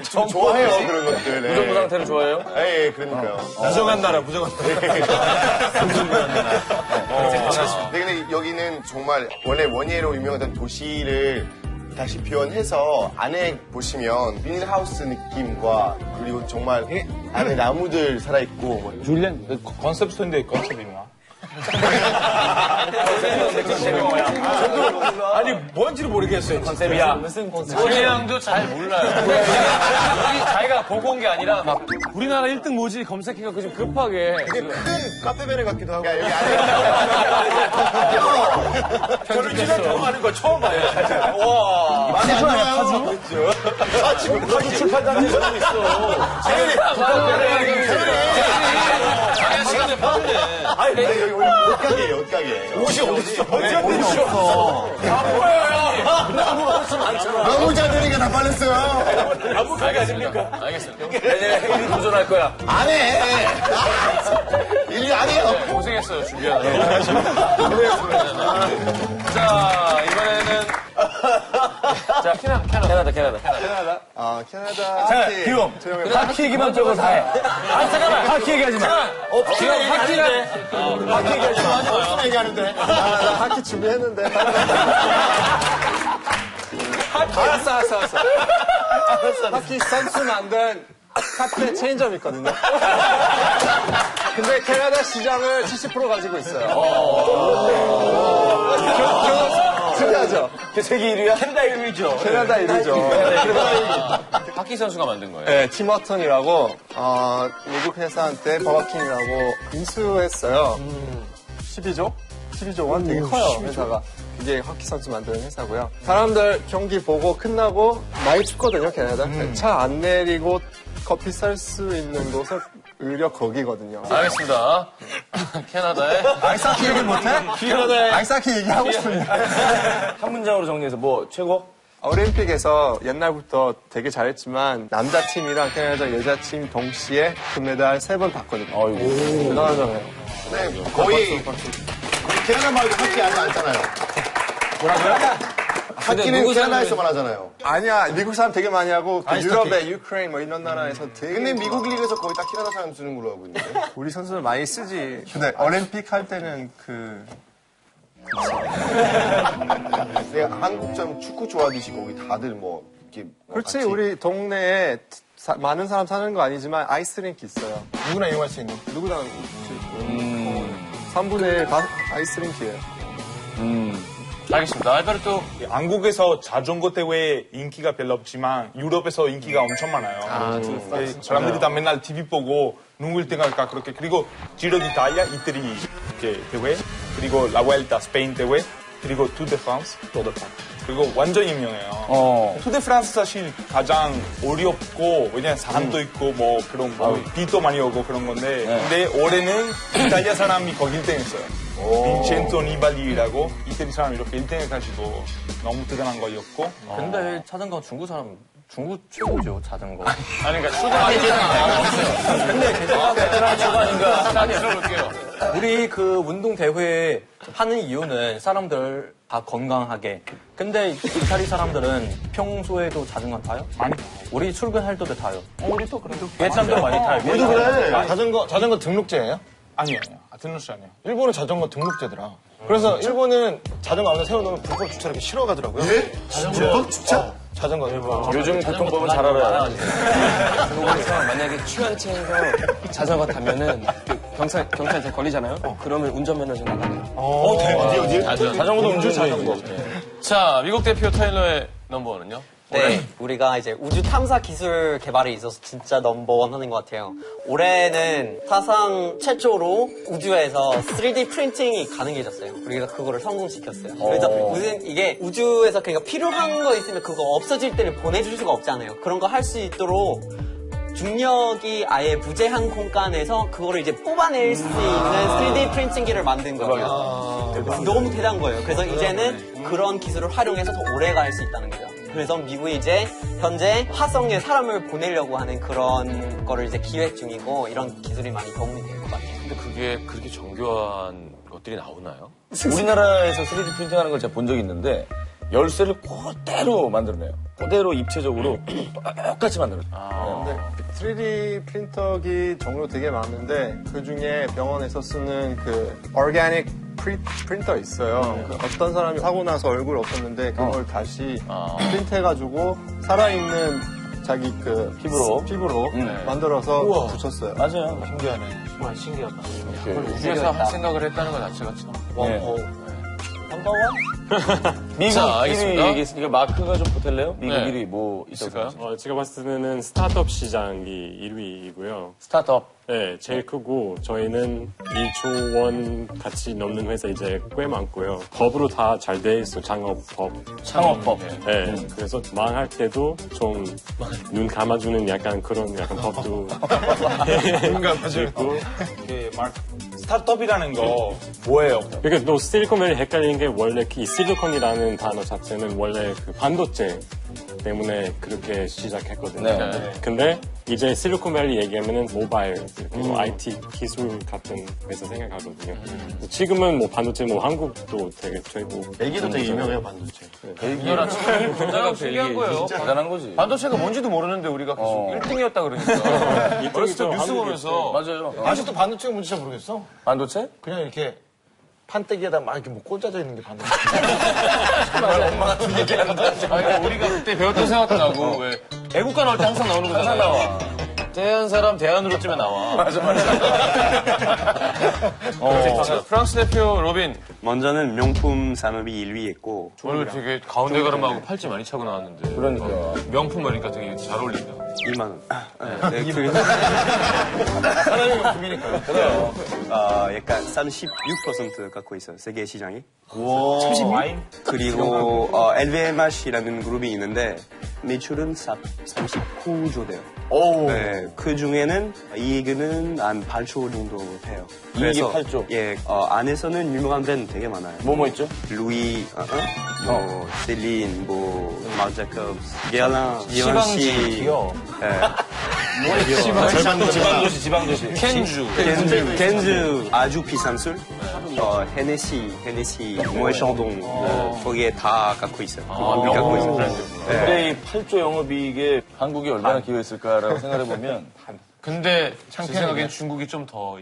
좋아해요, 그런 것들. 무정부 상태를 좋아해요? 예, 그러니까요. 부정한 나라, 부정한 나라. 근데 여기는 정말 원래 원예로 유명하던 도시를 다시 표현해서 안에 보시면 비닐하우스 느낌과 그리고 정말 안에 나무들 살아있고 뭐. 줄리안, 컨셉 스토인데 컨셉이 뭐야? 아니 뭔지를 모르겠어요. 컨셉이야. 무슨 컨셉? 원예양도 잘 몰라요. 여기 자기가 보고 온 게 아니라 막 우리나라 1등 뭐지 검색해갖고 지금 급하게. 되게 큰 카페베레 같기도 하고. 야, 여기 안에. 저는 진짜 처음 하는 거 처음 봐요. 와. 많이 안 좋아요. 지금 가수 출판단에 저러고 있어. 자기 시간에 빠르네. 아니, 근데 여기 옷가게예요, 옷가게. 옷이 어딨어? 옷이 없어. 안 보여요. 너무 자들이가 다 빨렸어요. 아무 가게 아닙니까? 알겠어요. 내년에 행위 도전할 거야. 안 해. 일 안 해요. 고생했어요, 준비하느라. 자, 이번에는. 자, 캐나다. 캐나다. 자, 기용. 하키 얘기만 적어 다 해. 아, 잠깐만. 하키 얘기하지 마. 지금 하키가. 하키 얘기하지 마. 무슨 얘기하는데? 나 하키 준비했는데. 알았어. 하키 선수 만든 카페 체인점 있거든요. 근데 캐나다 시장을 70% 가지고 있어요. 특이하죠? 세계 1위야? 캐나다 1위죠. 캐나다 1위죠. 하키 선수가 만든 거예요. 네, 팀워턴이라고 미국 회사한테 버거킹이라고 인수했어요. 12조 원 되게 커요, 회사가. 그게 하키 선수 만드는 회사고요. 사람들 경기 보고 끝나고 많이 춥거든요, 캐나다. 차 안 내리고 커피 살 수 있는 곳은 의려 거기거든요. 알겠습니다. 캐나다에. 아이스하키 얘기 못해? 캐나다에. 아이스하키 얘기하고 싶은데. 한 문장으로 정리해서 뭐, 최고? 올림픽에서 옛날부터 되게 잘했지만 남자팀이랑 캐나다 여자팀 동시에 금메달 3번 땄거든요. 대단하잖아요. 네, 거의 캐나다 말고 하키 아직 안 하잖아요. 뭐라고요? 하키는 캐나다에서만 하잖아요. 아니야, 미국 사람 되게 많이 하고 그 유럽에 유크레인 뭐 이런 나라에서 되게 근데 미국 리그에서 거의 다 캐나다 사람 쓰는 걸로 알고 있는데. 우리 선수들 많이 쓰지. 근데 올림픽 할 때는 내가 한국처럼 축구 좋아하듯이 거기 다들 뭐 이렇게 뭐 그렇지, 같이 우리 동네에 많은 사람 사는 거 아니지만 아이스링크 있어요. 누구나 이용할 수 있는. 누구나 3분의 1 아이스링크예요. 알겠습니다. 알베르토. 한국에서 자전거 대회 인기가 별로 없지만 유럽에서 인기가 엄청 많아요. 사람들이 다 맨날 TV 보고 누굴 때가 그렇게. 그리고 지로 d'Italia 이태리 이렇게 대회, 그리고 라vuelta 스페인 대회, 그리고 투 데 프랑스, 투 데 프랑스. 그리고 완전 유명해요. 투 데 프랑스 사실 가장 어렵고, 왜냐면 산도 있고 뭐 그런 거, 비도 많이 오고 그런 건데, 근데 올해는 이탈리아 사람이 거기 1등 했어요. 빈첸토 니발리라고 이태리 사람이 이렇게 1등 해가지고 너무 대단한 거였고. 근데 자전거 중국 최고죠, 자전거. 아니, 그러니까 초등학교 근데 베테랑 초반인가? 자, 들어볼게요. 우리 그 운동 대회 하는 이유는 사람들 다 건강하게. 근데 이탈리 사람들은 평소에도 자전거 타요? 많이 우리 출근할 때도 타요. 우리도 그래도. 베트남도 많이 타요. 우리도 그래. 자전거 등록제예요? 아니에요. 등록시 아니에요. 일본은 자전거 등록제더라. 그래서 일본은 자전거 앞에 세워놓으면 불법 주차 이렇게 싫어 가더라고요. 불법 주차? 자전거. 요즘 교통법은 잘 알아야 돼. 한국에서 만약에 취한체에서 자전거 타면은 경찰한테 걸리잖아요? 그러면 운전면허증 나가요. 어디? 자전거도 운전자전거. 자, 미국 대표 타일러의 넘버원은요? 네, 우리가 이제 우주 탐사 기술 개발에 있어서 진짜 넘버원 하는 것 같아요. 올해는 사상 최초로 우주에서 3D 프린팅이 가능해졌어요. 우리가 그거를 성공시켰어요. 그래서 무슨 이게 우주에서 그러니까 필요한 거 있으면 그거 없어질 때는 보내줄 수가 없잖아요. 그런 거 할 수 있도록 중력이 아예 무제한 공간에서 그거를 이제 뽑아낼 수 있는 3D 프린팅기를 만든 거예요. 너무 대단한 거예요. 그래서 이제는 그런 기술을 활용해서 더 오래 갈 수 있다는 거죠. 그래서 미국이 이제 현재 화성에 사람을 보내려고 하는 그런 거를 이제 기획 중이고 이런 기술이 많이 도움이 될 것 같아요. 근데 그게 그렇게 정교한 것들이 나오나요? 우리나라에서 3D 프린팅 하는 걸 제가 본 적이 있는데 열쇠를 그대로 만들어내요. 그대로 입체적으로 똑같이 만들어요. 근데 3D 프린터기 종류 되게 많은데 그 중에 병원에서 쓰는 그 organic 프린터 있어요. 그 어떤 사람이 사고 나서 얼굴 없었는데 그걸 다시 프린트해가지고 살아있는 자기 그 피부로 만들어서 붙였어요. 맞아요. 우주에서 할 생각을 했다는 것 자체가 참. 미국 자, 1위 알겠습니다. 얘기했으니까 마크가 좀 보탤래요? 미국 네. 1위 뭐 있을까요? 제가 봤을 때는 스타트업 시장이 1위이고요. 스타트업. 네, 제일 크고 저희는 2조 원 가치 넘는 회사 이제 꽤 많고요. 법으로 다 잘 돼 있어, 창업법. 네, 그래서 망할 때도 좀 눈 감아주는 약간 그런 약간 법도 있고. 스타트업이라는 거 뭐예요? 그러니까 또 실리콘밸리 헷갈리는 게 원래 이 실리콘이라는 단어 자체는 원래 그 반도체 때문에 그렇게 시작했거든요. 네. 근데 이제 실리콘밸리 얘기하면은 모바일, 그리고 IT 기술 같은 회사 생각하거든요. 지금은 뭐 반도체 뭐 한국도 되게 최고. 벨기에도 되게 유명해요, 반도체. 벨기에라 참 신기한 거예요. 대단한 거지. 반도체가 뭔지도 모르는데 우리가 계속 1등이었다 그러니까. 어렸을 때 뉴스 보면서 맞아요. 아직도 반도체가 뭔지 잘 모르겠어. 반도체? 그냥 이렇게 판때기에다 막 이렇게 뭐 꽂아져 있는 게 반도체. 정말 엄마 같은 얘기한다. 아니, 우리가 그때 배웠던 생각도 나고 왜 애국가 나올 때 항상 나오는 거잖아요. 나와. 대한 사람 대안으로 쯤에 나와. 맞아. 프랑스 대표 로빈. 먼저는 명품 산업이 1위했고 오늘 되게 가운데 가름하고 팔찌 많이 차고 나왔는데. 그러니까. 명품 하니까 되게 잘 어울린다. 2만 원. 네, 하나님 명품이니까요. 그래요. 약간 36% 갖고 있어요. 세계 시장이. 36? 그리고 LVMH라는 그룹이 있는데 매출은 39조 돼요. 네, 그 중에는 이익은 한 8조 정도 돼요. 이익이 그래서 8조? 예, 안에서는 유명한 브랜드 되게 많아요. 뭐 있죠? 루이, 뭐 셀린, 뭐 마크 제콥스, 게알란, 기현씨, 귀여워. 지방도시. 켄즈 아주 비싼 술, 헤네시, 모에 샹동 거기에 다 갖고 있어요. 갖고 있어요. 브랜드. 근데 이 8조 영업이익에 한국이 얼마나 기여했을까라고 생각해보면 근데 제 생각엔 중국이 좀 더.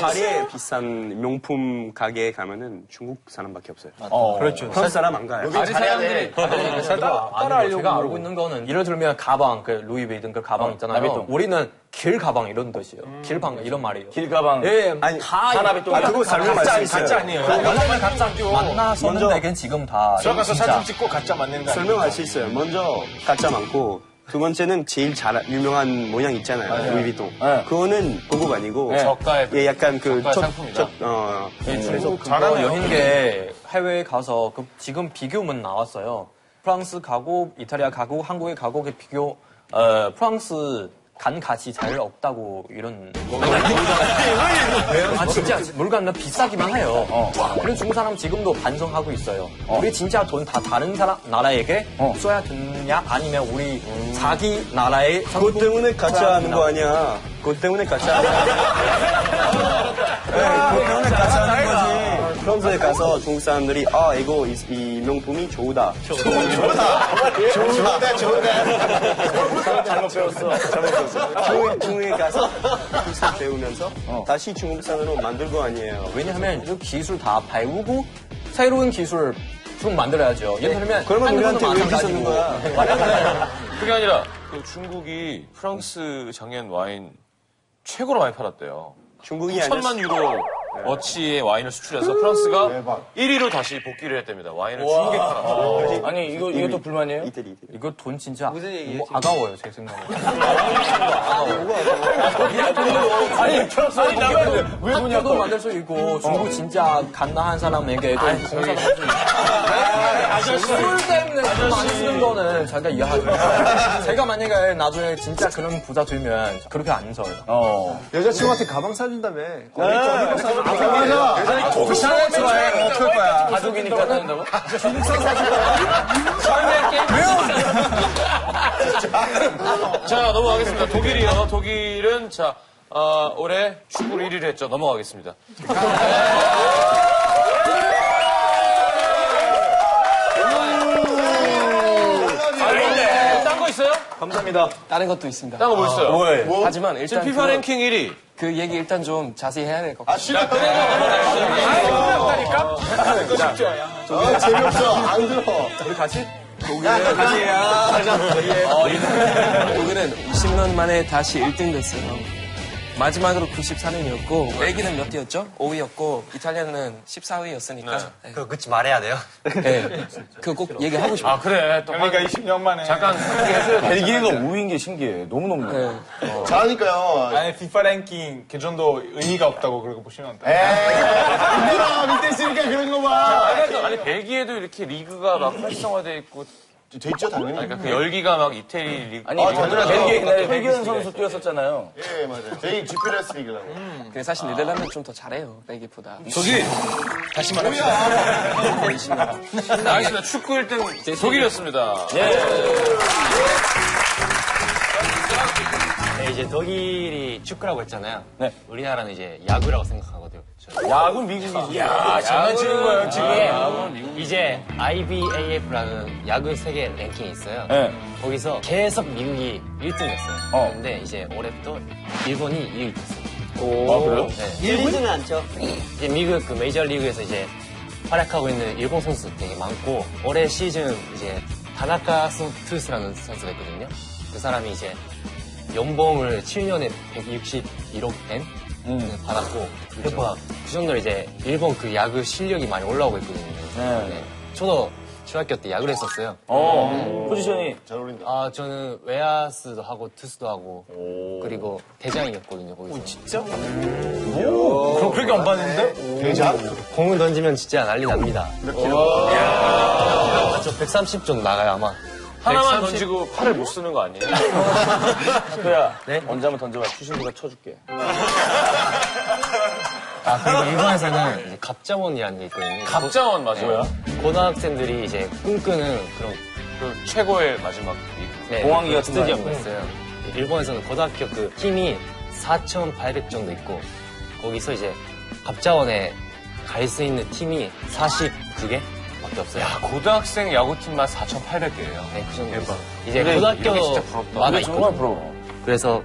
파리에 비싼 명품 가게에 가면은 중국 사람밖에 없어요. 그렇죠. 프랑스 사람 안 가요. 아니 사람들이 제가 알고 있는 거는 예를 들면 가방, 그 루이비든 그 가방 있잖아요. 나비통. 우리는 길 가방 이런 뜻이에요. 길방 이런 말이에요. 길가방. 예, 아니, 다 나비통. 그거 설명할 수 있어요. 가짜 아니에요. 원래는 가짜죠. 만나서는 되겐 지금 다 들어가서 진짜. 사진 찍고 가짜 맞는 거 아니에요? 설명할 수 있어요. 먼저 가짜 많고 두 번째는 제일 유명한 모양 있잖아요. 루이비통. 그거는 고급 아니고 저가의 예, 약간 그 저가의 상품이다. 그래서 그거 여행계 해외에 가서 지금 비교문 나왔어요. 프랑스 가고 이탈리아 가고 한국에 가고 그 비교 프랑스 간 가치 잘 없다고 이런 진짜 물건 비싸기만 해요. 그리고 중국 사람 지금도 반성하고 있어요. 우리 진짜 돈 다 다른 나라에게 써야 되느냐 아니면 우리 자기 나라의 그것 때문에 가짜 하는 거 아니야. 그것 때문에 가짜 하는 거야. 그것 때문에 가짜 하는 거지. 프랑스에 가서 중국 사람들이 이거 이 명품이 좋다. 잘못 배웠어. 중국에 가서 기술 배우면서 다시 중국 사람으로 만들 거 아니에요. 왜냐하면 이 기술 다 배우고 새로운 기술 좀 만들어야죠. 예를 들면 그러면 우리한테 왜 마찬가지고. 비싸는 거야? 그게 아니라 그 중국이 프랑스 작년 와인 최고로 많이 팔았대요. 중국이 아니라 1,000만 유로 어치의 와인을 수출해서 프랑스가 1위로 다시 복귀를 했답니다. 와인을 중국에 팔았어요. 아니, 이것도 불만이에요? 이태리. 이거 돈 진짜 아까워요, 제 생각에. 아니, 프랑스 왜 돈도 만들 수 있고 중국 진짜 갓나한 사람에게 술 때문에 돈 많이 쓰는 거는 제가 이해하죠. 제가 만약에 나중에 진짜 그런 부자 되면 그렇게 안 써요. 여자친구한테 가방 사준다며. 고급차를 좋아해. 어떨 거야? 가족이니까 사는다고? 자, 넘어가겠습니다. 독일이요. 독일은 올해 축구를 1위를 했죠. 넘어가겠습니다. 거 있어요? 감사합니다. 다른 것도 있습니다. 딴 거 뭐 있어요? 뭐해? 하지만 지금 일단 피파 랭킹 1위. 그 얘기 일단 좀 자세히 해야 될 것 같아요. 싫어. 없다니까? 재미없어. 안 들어. 우리 같이? 독일은 20년 만에 다시 1등 됐어요. 마지막으로 94년이었고, 벨기는 몇 위였죠? 5위였고, 이탈리아는 14위였으니까. 네. 그거 그치 말해야 돼요. 네. 그거 꼭 얘기하고 싶어요. 아, 그래. 또 그러니까 20년 만에. 잠깐 얘기해줘야 돼. 벨기에가 5위인 게 신기해. 너무너무. 네. 잘하니까요. 아니, FIFA 랭킹 그 정도 의미가 없다고 그렇게 보시면 돼요. 힘들어. 밑에 있으니까 그런 거 봐. 아니, 벨기에도 이렇게 리그가 막 활성화돼 있고, 돼 있죠, 당연히. 그러니까 그 열기가 막 이태리 리그. 아니, 벨기에 옛날에 벨기에 선수 뛰었었잖아요. 예, 맞아요. 저희 GPLS 리그라고. 근데 사실 네덜란드는 좀 더 잘해요, 벨기에보다. 저기, 다시 말합시다. 알겠습니다. 축구 1등 독일이었습니다. 네, 이제 독일이 축구라고 했잖아요. 네. 우리나라는 이제 야구라고 생각하거든요. 야구는 미국이지. 장난치는 거예요, 지금. 이제 IBAF라는 야구 세계 랭킹이 있어요. 네. 거기서 계속 미국이 1등이었어요. 근데 이제 올해부터 일본이 2위 됐어요. 그래요? 네. 일리지는 않죠. 이제 미국 그 메이저리그에서 이제 활약하고 있는 일본 선수 되게 많고 올해 시즌 이제 다나카 투스라는 선수가 있거든요. 그 사람이 이제 연봉을 7년에 161억 엔 받았고 그러니까 그 정도로 이제 일본 그 야구 실력이 많이 올라오고 있거든요. 네. 저도 중학교 때 야구를 했었어요. 포지션이 잘 어울린다. 아 저는 외야스도 하고 투수도 하고 그리고 대장이었거든요 거기서. 진짜? 그렇게 안 봤는데? 대장? 공을 던지면 진짜 난리 납니다. 저 130 정도 나가요 아마. 하나만 던지고 팔을 못 쓰는 거 아니에요? 그야 네? 언제 한번 던져봐. 추신수가 쳐줄게. 아 그리고 일본에서는 이제 갑자원이라는 게 있거든요. 갑자원 맞아요. 고등학생들이 이제 꿈꾸는 그런 그 최고의 마지막 리그. 네, 공항기 같은 거 스타디움이 있어요. 일본에서는 고등학교 그 팀이 4,800 정도 있고 거기서 이제 갑자원에 갈 수 있는 팀이 49개 밖에 없어요. 야, 고등학생 야구팀만 4,800개예요. 네, 그 정도 있어요. 이제 고등학교마다 있고 정말 부러워. 그래서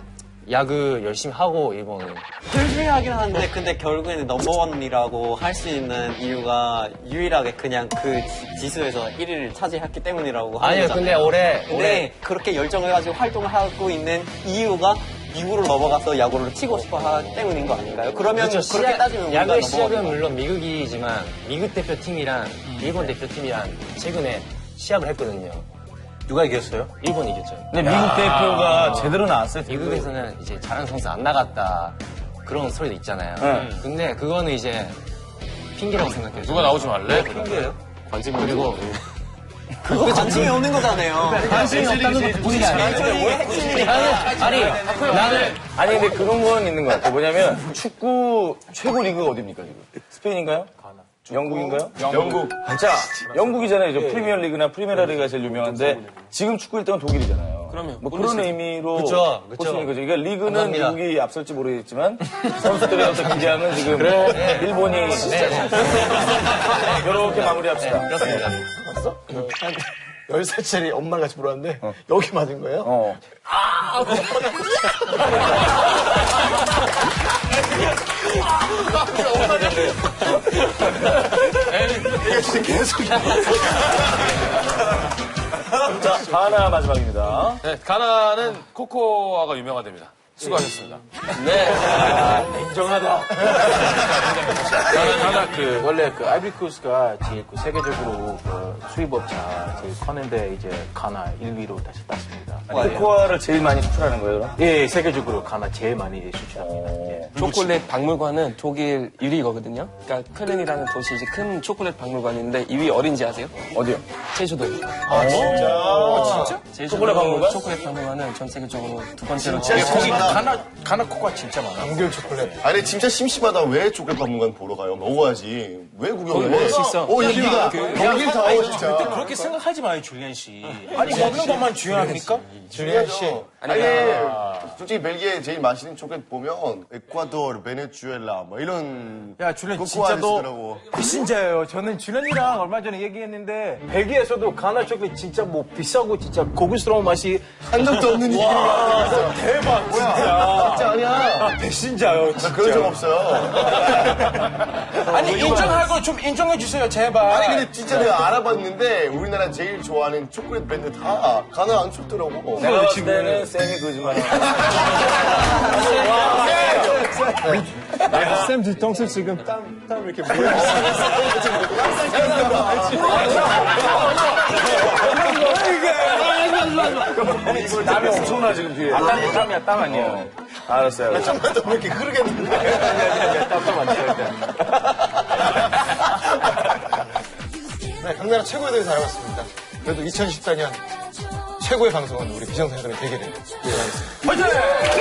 야구 열심히 하고 일본은 열심히 하긴 하는데 근데 결국에는 넘버원이라고 할 수 있는 이유가 유일하게 그냥 그 지수에서 1위를 차지했기 때문이라고 하는 아니요, 거잖아요. 근데 근데 그렇게 열정을 가지고 활동을 하고 있는 이유가 미국으로 넘어가서 야구를 치고 싶어 하기 때문인 거 아닌가요? 그러면 그렇죠. 그렇게 따지면 우리가 야구의 시작은 넘어가는 물론 미국이지만 미국 대표팀이랑 일본 대표팀이랑 최근에 시합을 했거든요. 누가 이겼어요? 일본이 이겼죠. 근데 미국 대표가 제대로 나왔어요. 미국에서는 이제 잘하는 선수 안 나갔다 그런 소리도 있잖아요. 근데 그거는 이제 핑계라고 생각해요. 누가 나오지 말래? 핑계예요? 관심 그리고 그거 관심이 없는 거잖아요. 관심이 없다는 것도 본인이 아니에요. 아니 근데 그런 건 있는 것 같아요. 뭐냐면 축구 최고 리그가 어디입니까 지금? 스페인인가요? 영국인가요? 영국. 자, 영국이잖아요. 저 프리미어 리그나 프리메라 리그가 제일 유명한데 지금 축구 1등은 독일이잖아요. 그럼요. 뭐 그런 의미로 그쵸. 보시는 거죠. 그러니까 리그는 감사합니다. 미국이 앞설지 모르겠지만 선수들의 어떤 기량은 지금 일본이 이렇게 마무리합시다. 그렇습니다. 10살짜리 엄마랑 같이 보러 왔는데 여기 맞은 거예요? 어. 자, 하나 마지막입니다. 네, 가나는 코코아가 유명하답니다. 수고하셨습니다. 인정하다. 가나 그 원래 그 아이비코스가 제일 그 세계적으로 그 수입업자 제일 커는데 이제 가나 1위로 다시 땄습니다. 코코아를 제일 많이 수출하는 거예요? 예, 세계적으로 가나 제일 많이 수출합니다. 예. 초콜릿 박물관은 독일 1위거든요. 그러니까 클른이라는 도시 이제 큰 초콜릿 박물관인데 2위 어딘지 아세요? 어디요? 제주도. 진짜? 제주도 초콜릿 박물관? 초콜릿 박물관은 전 세계적으로 두 번째로 거기 가나 코코아 진짜 많아. 동결 초콜릿. 아니 진짜 심심하다. 왜 초콜릿 박물관 보러 가요? 먹어야지. 왜 구경해? 거기 먹을 수 있어. 여기가 여기 더 진짜. 그렇게 생각하지 마요, 줄리안 씨. 아니, 먹는 것만 중요합니까? 줄리안 씨. 아니, 솔직히 벨기에 제일 맛있는 초콜릿 보면 에콰도르, 베네수엘라 뭐 이런 야, 줄리안 코코아 진짜 너 있더라고. 배신자예요. 저는 줄리안이랑 얼마 전에 얘기했는데 벨기에에서도 가나 초콜릿 진짜 뭐 비싸고 진짜 고급스러운 맛이 한 적도 없는 일이 있어. 대박 진짜. 진짜 아니야. 배신자요. 나 그런 적 없어요. 아니 인정할 거 좀 인정해 주세요 제발. 아니 근데 진짜 내가 알아봤는데 우리나라 제일 좋아하는 초콜릿 브랜드 다 가나 안 좋더라고. 내가 봤을 때는 쌤이 거짓말하는 쌤 뒤통수 지금 땀 이렇게 모여 있어요. 이거 땀이 엄청나 지금 뒤에. 땀이야, 땀 아니에요. 알았어요. 정말 너왜 이렇게 흐르겠는데? 땀도 안 쳐요. 네, 강나라 최고에 대해서 알아봤습니다. 그래도 2014년 최고의 방송은 우리 비정상회담의 대결을 예상했습니다.